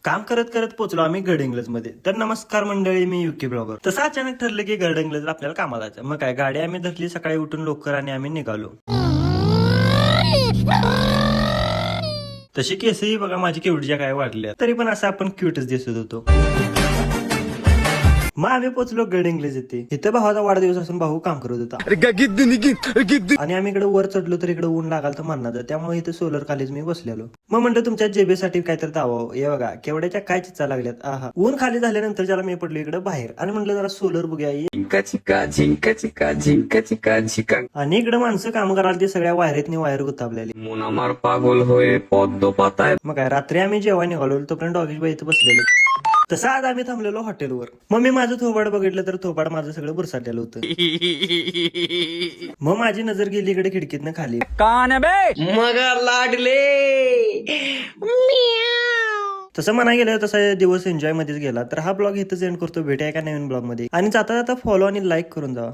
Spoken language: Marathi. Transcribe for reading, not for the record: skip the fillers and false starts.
काम करत करत पोहोचलो आम्ही गडहिंग्लज मध्ये. तर नमस्कार मंडळी, मी युके ब्लॉगर. तसं अचानक ठरलं की गडहिंग्लजला आपल्याला कामाला जायचं. मग काय, गाडी आम्ही धरली सकाळी उठून लवकर आणि आम्ही निघालो. तशी केसही बघा माझी केवढीच्या काय वाढल्या, तरी पण असं आपण क्यूटच दिसत होतो. मग आम्ही पोहोचलो गडहिंग्लज येथे. इथे भावाचा वाढदिवस असून भाऊ काम करत होता आणि आम्ही इकडे वर चढलो तर इकडे ऊन लागाल तर म्हणणार, त्यामुळे इथे सोलर खालीच मी बसलेलो. मग म्हणतो तुमच्या जेबेसाठी काहीतरी दावावं. हे बघा केवढ्याच्या काय चिचा लागल्यात. आहा, ऊन खाली झाल्यानंतर ज्याला मी पडलो इकडे बाहेर आणि म्हणलं जरा सोलर बघूया. आणि इकडे माणसं काम करायला ते सगळ्या वायरीतनी वायर गुतावलेली. मग काय, रात्री आम्ही जेव्हा निघालो तोपर्यंत डॉगेश बाई इथे बसलेलो. तसं आज आम्ही थांबलेलो हॉटेलवर. मग मी माझं थोबाड बघितलं तर थोबाड माझं सगळं बुरसाटलेलं होतं. मग माझी नजर गेली इकडे खिडकीतनं खाली. मग लाडले तसं म्हणा गेलं तसा दिवस एन्जॉय मध्येच गेला. तर हा ब्लॉग इथंच एंड करतो. भेटूया एका नवीन ब्लॉग मध्ये. आणि जाता जाता फॉलो आणि लाईक करून जावा.